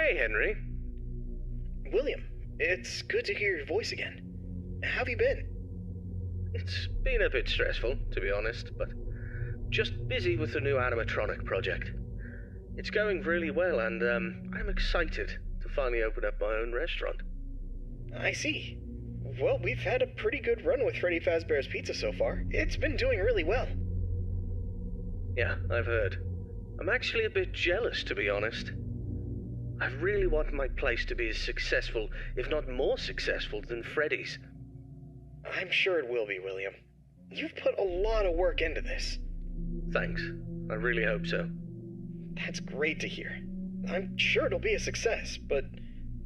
Hey, Henry. William, it's good to hear your voice again. How have you been? It's been a bit stressful, to be honest, but just busy with the new animatronic project. It's going really well, and I'm excited to finally open up my own restaurant. I see. Well, we've had a pretty good run with Freddy Fazbear's Pizza so far. It's been doing really well. Yeah, I've heard. I'm actually a bit jealous, to be honest. I really want my place to be as successful, if not more successful, than Freddy's. I'm sure it will be, William. You've put a lot of work into this. Thanks. I really hope so. That's great to hear. I'm sure it'll be a success, but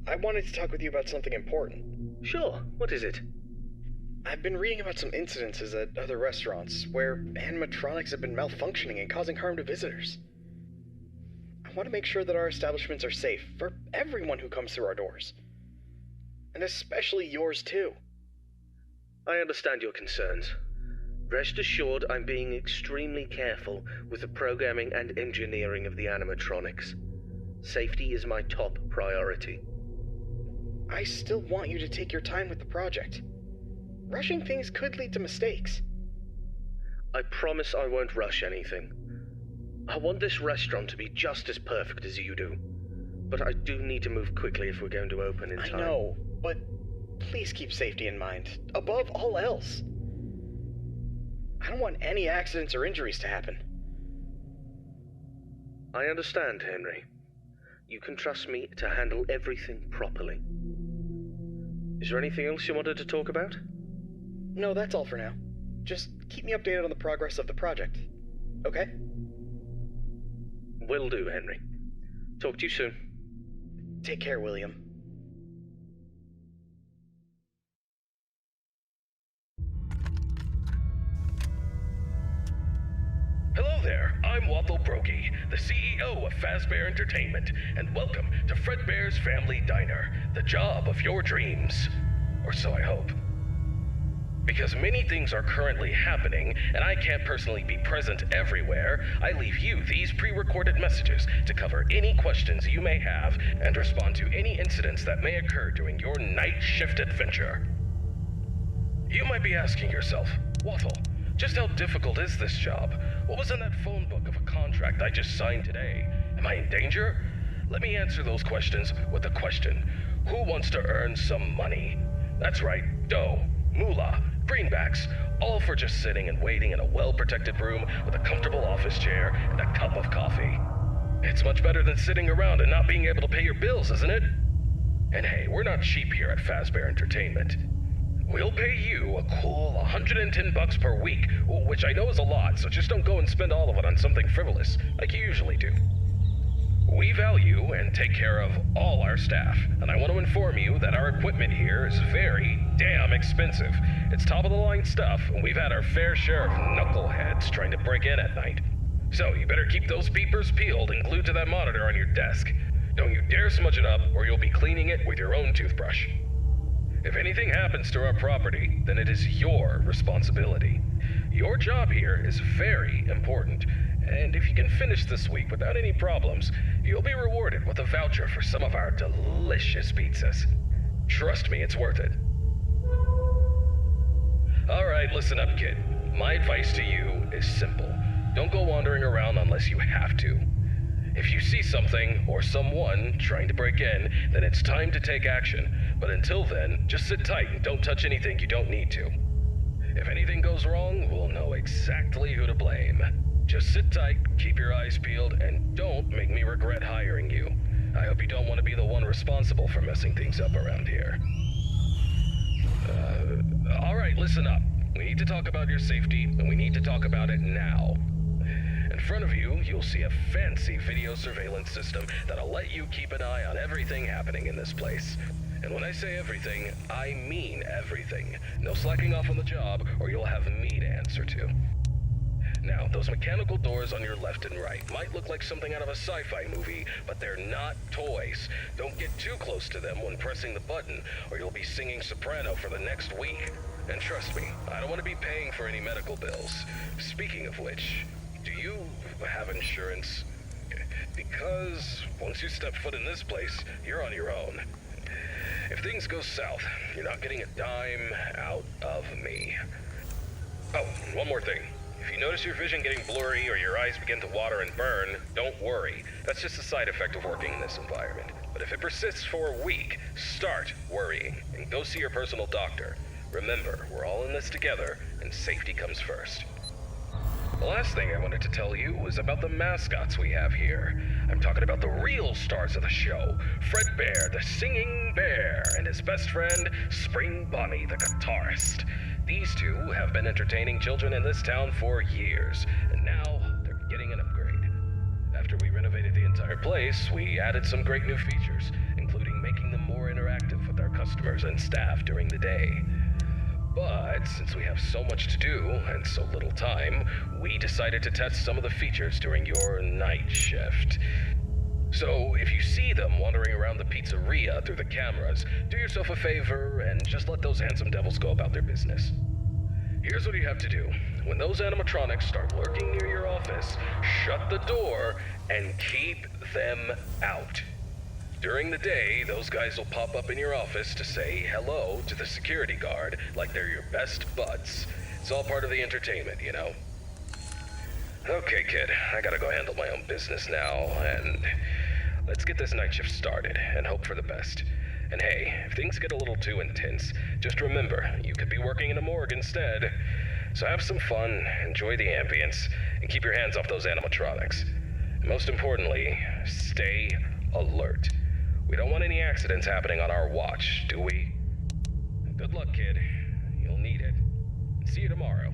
I wanted to talk with you about something important. Sure. What is it? I've been reading about some incidences at other restaurants where animatronics have been malfunctioning and causing harm to visitors. I want to make sure that our establishments are safe for everyone who comes through our doors. And especially yours too. I understand your concerns. Rest assured I'm being extremely careful with the programming and engineering of the animatronics. Safety is my top priority. I still want you to take your time with the project. Rushing things could lead to mistakes. I promise I won't rush anything. I want this restaurant to be just as perfect as you do. But I do need to move quickly if we're going to open in time. I know, but please keep safety in mind, above all else. I don't want any accidents or injuries to happen. I understand, Henry. You can trust me to handle everything properly. Is there anything else you wanted to talk about? No, that's all for now. Just keep me updated on the progress of the project, okay? Will do, Henry. Talk to you soon. Take care, William. Hello there, I'm Waffle Brokey, the CEO of Fazbear Entertainment, and welcome to Fredbear's Family Diner, the job of your dreams. Or so I hope. Because many things are currently happening, and I can't personally be present everywhere, I leave you these pre-recorded messages to cover any questions you may have and respond to any incidents that may occur during your night shift adventure. You might be asking yourself, Waffle, just how difficult is this job? What was in that phone book of a contract I just signed today? Am I in danger? Let me answer those questions with a question. Who wants to earn some money? That's right, dough, moolah, greenbacks, all for just sitting and waiting in a well-protected room with a comfortable office chair and a cup of coffee. It's much better than sitting around and not being able to pay your bills, isn't it? And hey, we're not cheap here at Fazbear Entertainment. We'll pay you a cool $110 per week, which I know is a lot, so just don't go and spend all of it on something frivolous, like you usually do. We value and take care of all our staff, and I want to inform you that our equipment here is very damn expensive. It's top-of-the-line stuff, and we've had our fair share of knuckleheads trying to break in at night. So you better keep those peepers peeled and glued to that monitor on your desk. Don't you dare smudge it up, or you'll be cleaning it with your own toothbrush. If anything happens to our property, then it is your responsibility. Your job here is very important, and if you can finish this week without any problems, you'll be rewarded with a voucher for some of our delicious pizzas. Trust me, it's worth it. Alright, listen up, kid. My advice to you is simple. Don't go wandering around unless you have to. If you see something or someone trying to break in, then it's time to take action. But until then, just sit tight and don't touch anything you don't need to. If anything goes wrong, we'll know exactly who to blame. Just sit tight, keep your eyes peeled, and don't make me regret hiring you. I hope you don't want to be the one responsible for messing things up around here. Alright, listen up. We need to talk about your safety, and we need to talk about it now. In front of you, you'll see a fancy video surveillance system that'll let you keep an eye on everything happening in this place. And when I say everything, I mean everything. No slacking off on the job, or you'll have me to answer to. Now, those mechanical doors on your left and right might look like something out of a sci-fi movie, but they're not toys. Don't get too close to them when pressing the button, or you'll be singing soprano for the next week. And trust me, I don't want to be paying for any medical bills. Speaking of which, do you have insurance? Because once you step foot in this place, you're on your own. If things go south, you're not getting a dime out of me. Oh, and one more thing. If you notice your vision getting blurry or your eyes begin to water and burn, don't worry. That's just a side effect of working in this environment. But if it persists for a week, start worrying and go see your personal doctor. Remember, we're all in this together, and safety comes first. The last thing I wanted to tell you was about the mascots we have here. I'm talking about the real stars of the show, Fredbear, the singing bear, and his best friend, Spring Bonnie, the guitarist. These two have been entertaining children in this town for years, and now they're getting an upgrade. After we renovated the entire place, we added some great new features, including making them more interactive with our customers and staff during the day. But since we have so much to do and so little time, we decided to test some of the features during your night shift. So if you see them wandering around the pizzeria through the cameras, do yourself a favor and just let those handsome devils go about their business. Here's what you have to do. When those animatronics start lurking near your office, shut the door and keep them out. During the day, those guys will pop up in your office to say hello to the security guard like they're your best buds. It's all part of the entertainment, you know? Okay, kid, I gotta go handle my own business now, and let's get this night shift started and hope for the best. And hey, if things get a little too intense, just remember, you could be working in a morgue instead. So have some fun, enjoy the ambience, and keep your hands off those animatronics. And most importantly, stay alert. We don't want any accidents happening on our watch, do we? Good luck, kid. You'll need it. See you tomorrow.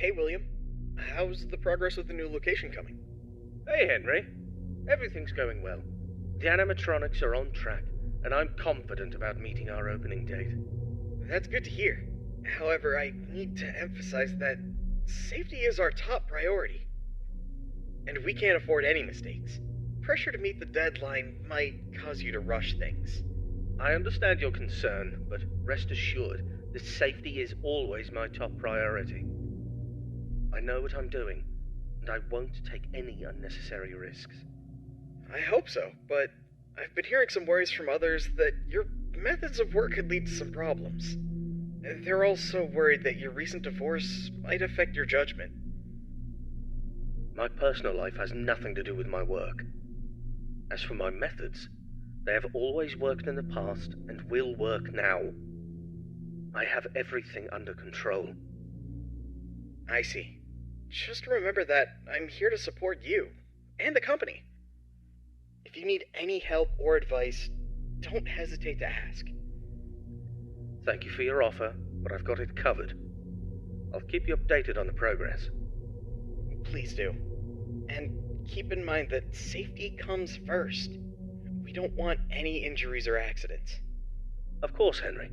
Hey, William. How's the progress with the new location coming? Hey, Henry. Everything's going well. The animatronics are on track, and I'm confident about meeting our opening date. That's good to hear. However, I need to emphasize that safety is our top priority. And we can't afford any mistakes. Pressure to meet the deadline might cause you to rush things. I understand your concern, but rest assured that safety is always my top priority. I know what I'm doing, and I won't take any unnecessary risks. I hope so, but I've been hearing some worries from others that your methods of work could lead to some problems. They're also worried that your recent divorce might affect your judgment. My personal life has nothing to do with my work. As for my methods, they have always worked in the past and will work now. I have everything under control. I see. Just remember that I'm here to support you and the company. If you need any help or advice, don't hesitate to ask. Thank you for your offer, but I've got it covered. I'll keep you updated on the progress. Please do. And keep in mind that safety comes first. We don't want any injuries or accidents. Of course, Henry.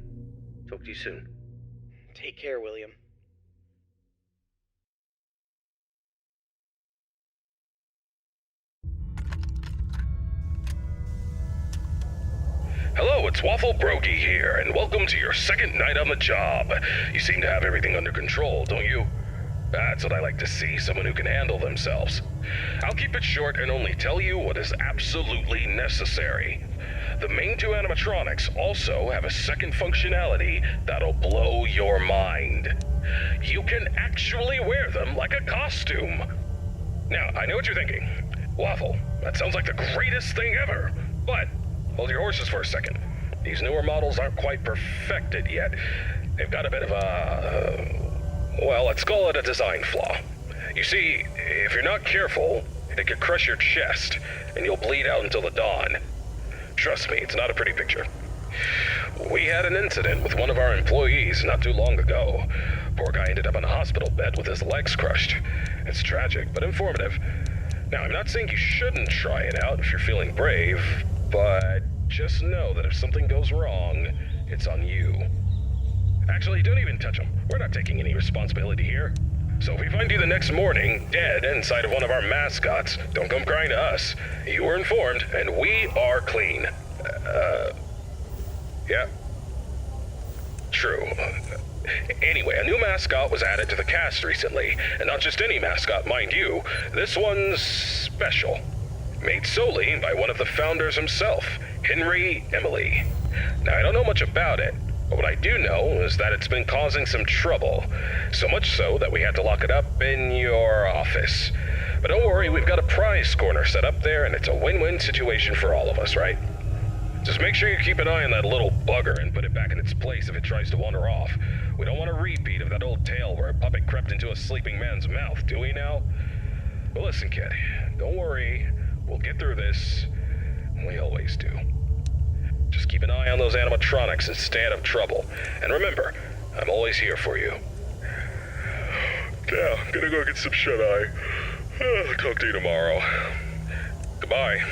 Talk to you soon. Take care, William. Hello, it's Waffle Brokey here, and welcome to your second night on the job. You seem to have everything under control, don't you? That's what I like to see, someone who can handle themselves. I'll keep it short and only tell you what is absolutely necessary. The main two animatronics also have a second functionality that'll blow your mind. You can actually wear them like a costume. Now, I know what you're thinking. Waffle, that sounds like the greatest thing ever. But hold your horses for a second. These newer models aren't quite perfected yet. They've got a bit of well, let's call it a design flaw. You see, if you're not careful, it could crush your chest, and you'll bleed out until the dawn. Trust me, it's not a pretty picture. We had an incident with one of our employees not too long ago. Poor guy ended up on a hospital bed with his legs crushed. It's tragic, but informative. Now, I'm not saying you shouldn't try it out if you're feeling brave, but just know that if something goes wrong, it's on you. Actually, don't even touch them. We're not taking any responsibility here. So if we find you the next morning, dead inside of one of our mascots, don't come crying to us. You were informed, and we are clean. Yeah. True. Anyway, a new mascot was added to the cast recently, and not just any mascot, mind you. This one's special. Made solely by one of the founders himself, Henry Emily. Now, I don't know much about it, but what I do know is that it's been causing some trouble. So much so that we had to lock it up in your office. But don't worry, we've got a prize corner set up there, and it's a win-win situation for all of us, right? Just make sure you keep an eye on that little bugger and put it back in its place if it tries to wander off. We don't want a repeat of that old tale where a puppet crept into a sleeping man's mouth, do we now? Well, listen, kid, don't worry. We'll get through this. We always do. Just keep an eye on those animatronics and stay out of trouble. And remember, I'm always here for you. Yeah, gonna go get some shut-eye. Talk to you tomorrow. Goodbye.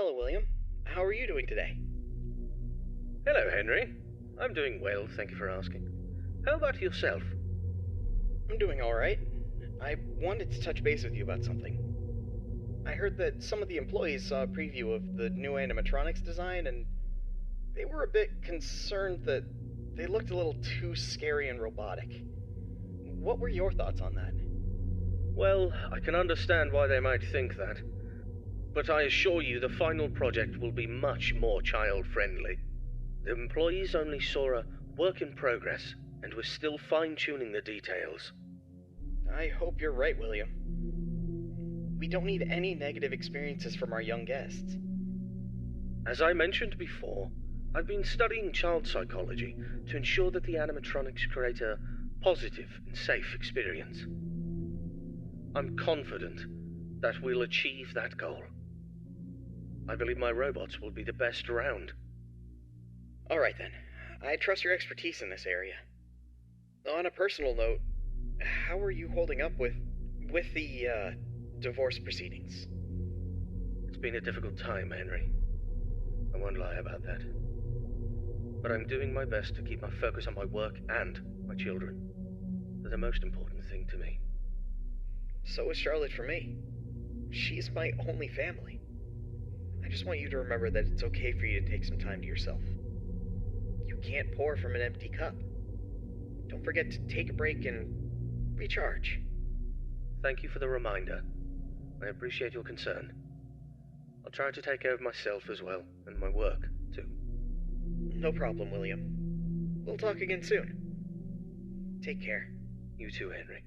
Hello, William. How are you doing today? Hello, Henry. I'm doing well, thank you for asking. How about yourself? I'm doing alright. I wanted to touch base with you about something. I heard that some of the employees saw a preview of the new animatronics design, and they were a bit concerned that they looked a little too scary and robotic. What were your thoughts on that? Well, I can understand why they might think that. But I assure you the final project will be much more child-friendly. The employees only saw a work in progress, and we're still fine-tuning the details. I hope you're right, William. We don't need any negative experiences from our young guests. As I mentioned before, I've been studying child psychology to ensure that the animatronics create a positive and safe experience. I'm confident that we'll achieve that goal. I believe my robots will be the best around. Alright then. I trust your expertise in this area. On a personal note, how are you holding up with the divorce proceedings? It's been a difficult time, Henry. I won't lie about that. But I'm doing my best to keep my focus on my work and my children. They're the most important thing to me. So is Charlotte for me. She's my only family. I just want you to remember that it's okay for you to take some time to yourself. You can't pour from an empty cup. Don't forget to take a break and recharge. Thank you for the reminder. I appreciate your concern. I'll try to take care of myself as well, and my work, too. No problem, William. We'll talk again soon. Take care. You too, Henry.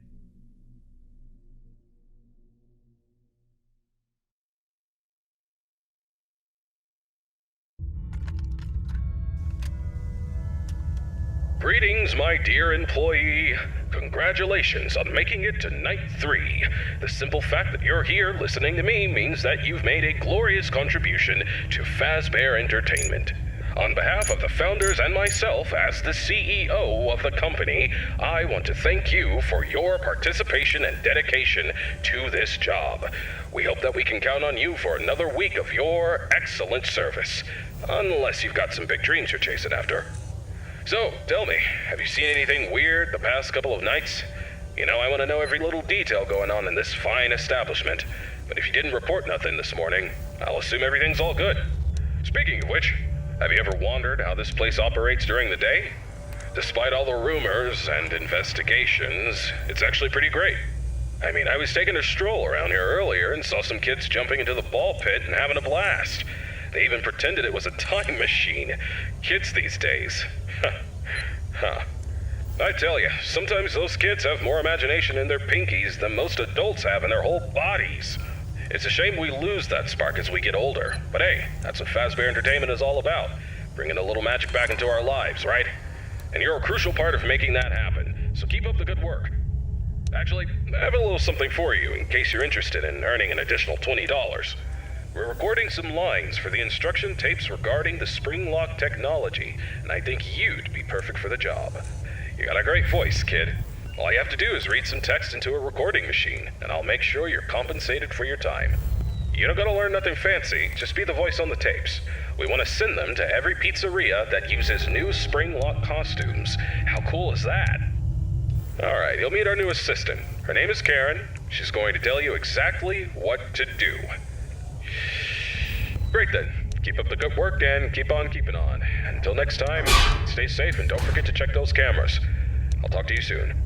Greetings, my dear employee. Congratulations on making it to night 3. The simple fact that you're here listening to me means that you've made a glorious contribution to Fazbear Entertainment. On behalf of the founders and myself as the CEO of the company, I want to thank you for your participation and dedication to this job. We hope that we can count on you for another week of your excellent service. Unless you've got some big dreams you're chasing after. So, tell me, have you seen anything weird the past couple of nights? You know, I want to know every little detail going on in this fine establishment. But if you didn't report nothing this morning, I'll assume everything's all good. Speaking of which, have you ever wondered how this place operates during the day? Despite all the rumors and investigations, it's actually pretty great. I mean, I was taking a stroll around here earlier and saw some kids jumping into the ball pit and having a blast. They even pretended it was a time machine. Kids these days. Huh. I tell you, sometimes those kids have more imagination in their pinkies than most adults have in their whole bodies. It's a shame we lose that spark as we get older. But hey, that's what Fazbear Entertainment is all about. Bringing a little magic back into our lives, right? And you're a crucial part of making that happen. So keep up the good work. Actually, I have a little something for you in case you're interested in earning an additional $20. We're recording some lines for the instruction tapes regarding the spring lock technology, and I think you'd be perfect for the job. You got a great voice, kid. All you have to do is read some text into a recording machine, and I'll make sure you're compensated for your time. You don't gotta learn nothing fancy, just be the voice on the tapes. We want to send them to every pizzeria that uses new spring lock costumes. How cool is that? Alright, you'll meet our new assistant. Her name is Karen. She's going to tell you exactly what to do. Great then. Keep up the good work and keep on keeping on. Until next time, stay safe and don't forget to check those cameras. I'll talk to you soon.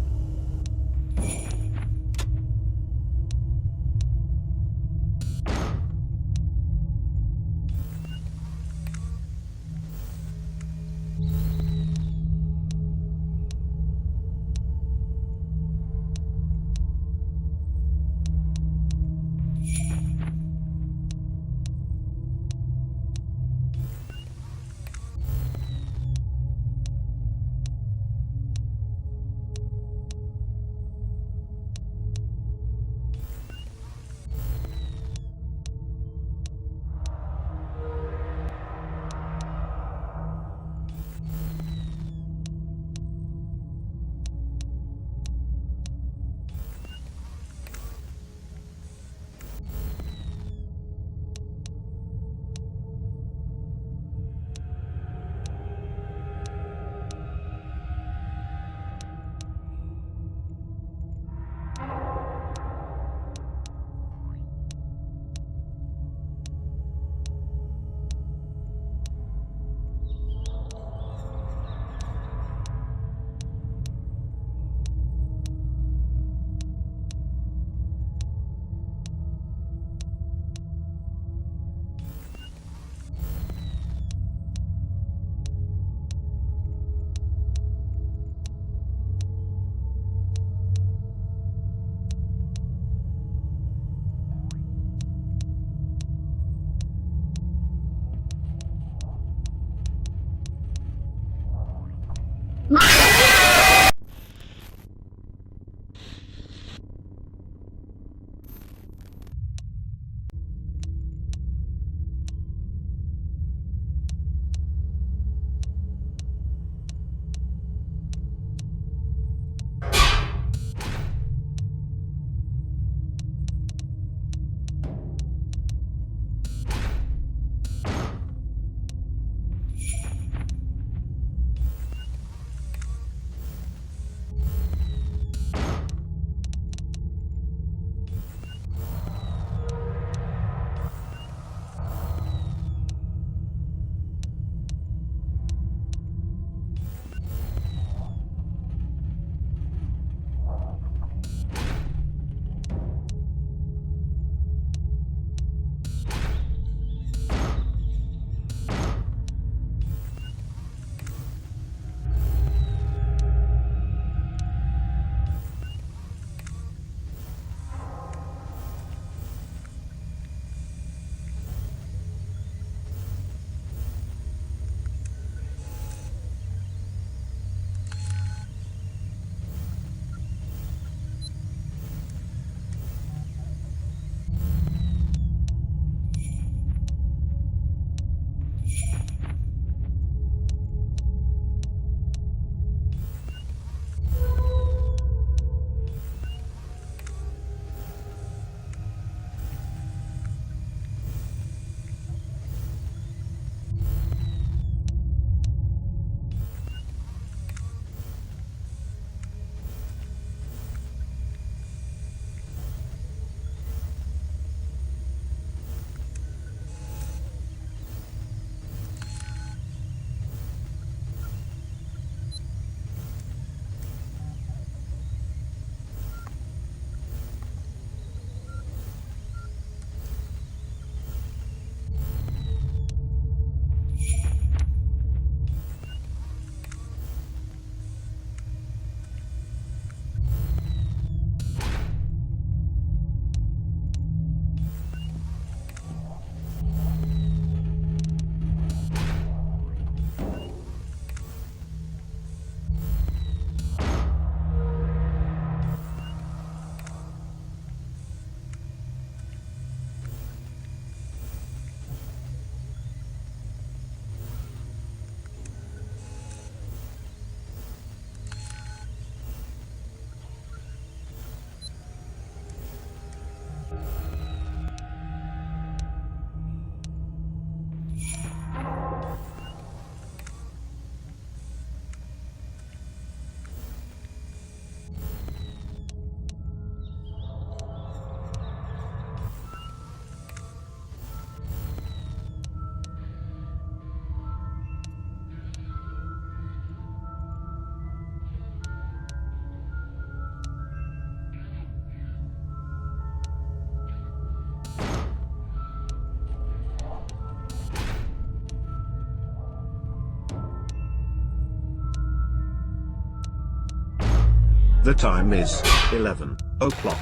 The time is 11 o'clock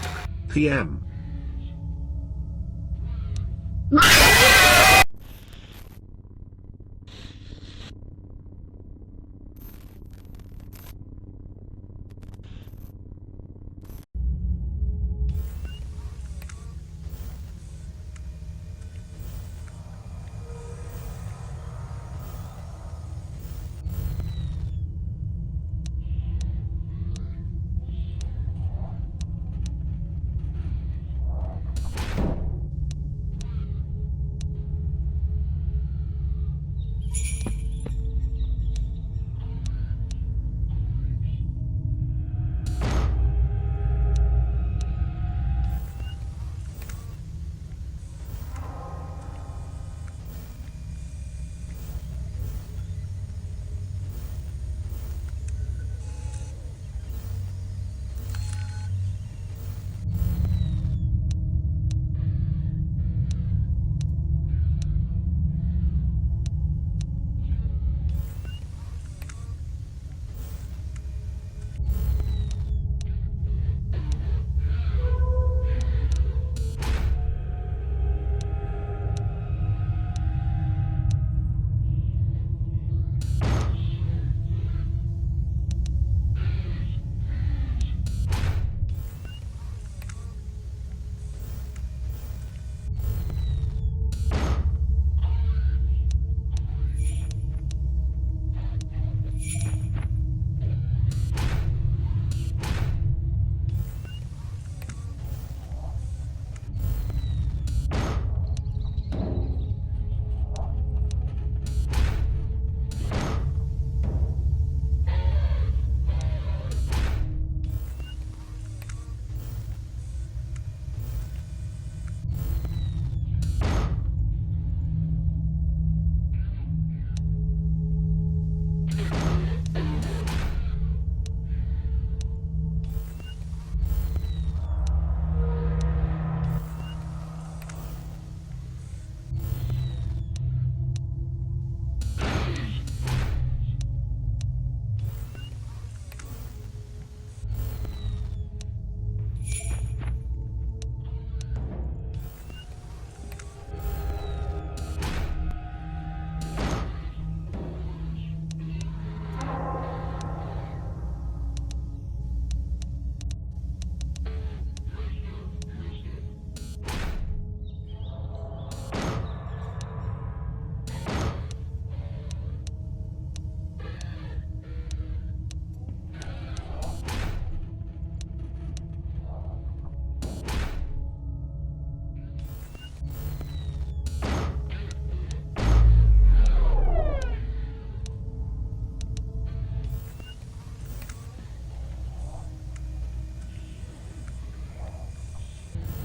p.m.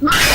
My